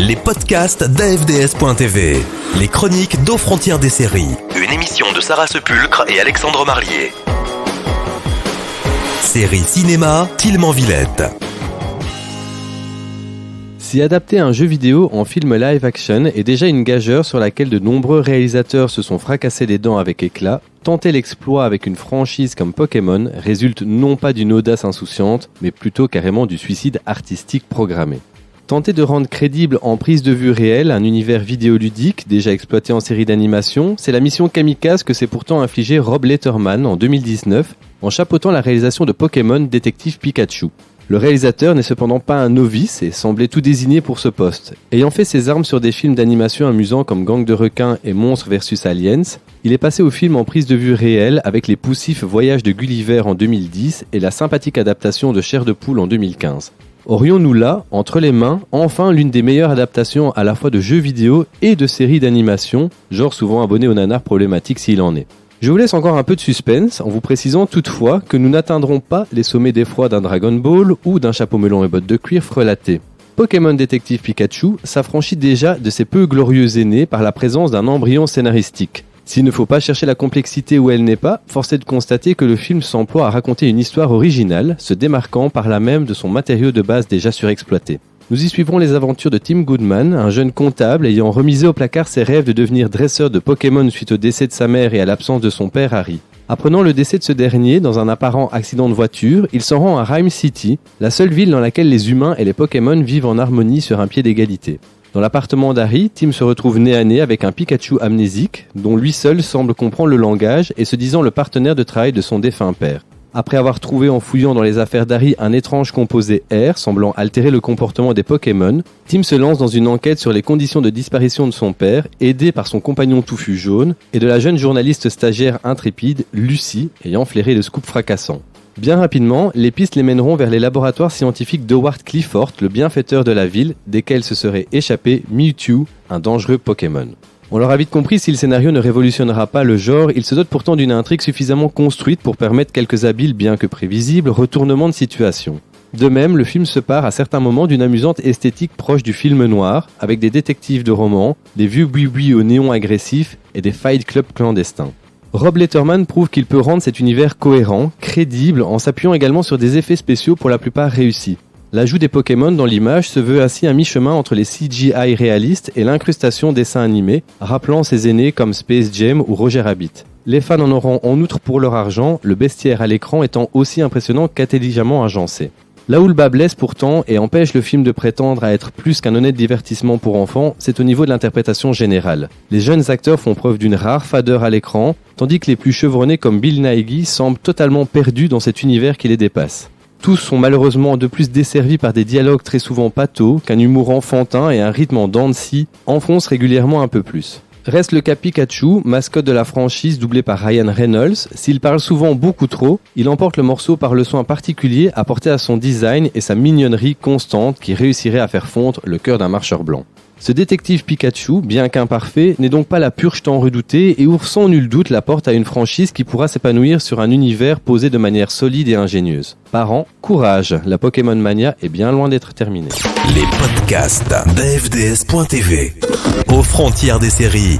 Les podcasts d'AFDS.tv. Les chroniques d'Aux Frontières des séries. Une émission de Sarah Sepulcre et Alexandre Marlier. Série cinéma, Tilman Villette. Si adapter un jeu vidéo en film live-action est déjà une gageure sur laquelle de nombreux réalisateurs se sont fracassés les dents avec éclat, tenter l'exploit avec une franchise comme Pokémon résulte non pas d'une audace insouciante, mais plutôt carrément du suicide artistique programmé. Tenter de rendre crédible en prise de vue réelle un univers vidéoludique déjà exploité en série d'animation, c'est la mission kamikaze que s'est pourtant infligée Rob Letterman en 2019 en chapeautant la réalisation de Pokémon Détective Pikachu. Le réalisateur n'est cependant pas un novice et semblait tout désigné pour ce poste. Ayant fait ses armes sur des films d'animation amusants comme Gang de requins et Monstres vs Aliens, il est passé au film en prise de vue réelle avec les poussifs Voyages de Gulliver en 2010 et la sympathique adaptation de Chair de poule en 2015. Aurions-nous là, entre les mains, enfin l'une des meilleures adaptations à la fois de jeux vidéo et de séries d'animation, genre souvent abonné aux nanars problématiques s'il en est. Je vous laisse encore un peu de suspense en vous précisant toutefois que nous n'atteindrons pas les sommets d'effroi d'un Dragon Ball ou d'un chapeau melon et bottes de cuir frelaté. Pokémon Détective Pikachu s'affranchit déjà de ses peu glorieux aînés par la présence d'un embryon scénaristique. S'il ne faut pas chercher la complexité où elle n'est pas, force est de constater que le film s'emploie à raconter une histoire originale, se démarquant par là même de son matériau de base déjà surexploité. Nous y suivrons les aventures de Tim Goodman, un jeune comptable ayant remisé au placard ses rêves de devenir dresseur de Pokémon suite au décès de sa mère et à l'absence de son père Harry. Apprenant le décès de ce dernier dans un apparent accident de voiture, il s'en rend à Rhyme City, la seule ville dans laquelle les humains et les Pokémon vivent en harmonie sur un pied d'égalité. Dans l'appartement d'Harry, Tim se retrouve nez à nez avec un Pikachu amnésique, dont lui seul semble comprendre le langage et se disant le partenaire de travail de son défunt père. Après avoir trouvé en fouillant dans les affaires d'Harry un étrange composé R semblant altérer le comportement des Pokémon, Tim se lance dans une enquête sur les conditions de disparition de son père, aidé par son compagnon touffu jaune et de la jeune journaliste stagiaire intrépide, Lucy, ayant flairé le scoop fracassant. Bien rapidement, les pistes les mèneront vers les laboratoires scientifiques d'Howard Clifford, le bienfaiteur de la ville, desquels se serait échappé Mewtwo, un dangereux Pokémon. On l'aura vite compris, si le scénario ne révolutionnera pas le genre, il se dote pourtant d'une intrigue suffisamment construite pour permettre quelques habiles, bien que prévisibles, retournements de situation. De même, le film se part à certains moments d'une amusante esthétique proche du film noir, avec des détectives de romans, des vieux boui-boui au néon agressif et des fight clubs clandestins. Rob Letterman prouve qu'il peut rendre cet univers cohérent, crédible, en s'appuyant également sur des effets spéciaux pour la plupart réussis. L'ajout des Pokémon dans l'image se veut ainsi un mi-chemin entre les CGI réalistes et l'incrustation dessins animés, rappelant ses aînés comme Space Jam ou Roger Rabbit. Les fans en auront en outre pour leur argent, le bestiaire à l'écran étant aussi impressionnant qu'intelligemment agencé. Là où le bas blesse pourtant et empêche le film de prétendre à être plus qu'un honnête divertissement pour enfants, c'est au niveau de l'interprétation générale. Les jeunes acteurs font preuve d'une rare fadeur à l'écran, tandis que les plus chevronnés comme Bill Nighy semblent totalement perdus dans cet univers qui les dépasse. Tous sont malheureusement de plus desservis par des dialogues très souvent pâteaux, qu'un humour enfantin et un rythme en dents de scie enfoncent régulièrement un peu plus. Reste le cas Pikachu, mascotte de la franchise doublé par Ryan Reynolds. S'il parle souvent beaucoup trop, il emporte le morceau par le soin particulier apporté à son design et sa mignonnerie constante qui réussirait à faire fondre le cœur d'un marcheur blanc. Ce détective Pikachu, bien qu'imparfait, n'est donc pas la purge tant redoutée et ouvre sans nul doute la porte à une franchise qui pourra s'épanouir sur un univers posé de manière solide et ingénieuse. Parents, courage, la Pokémon Mania est bien loin d'être terminée. Les podcasts d'AFDS.tv. Aux Frontières des séries.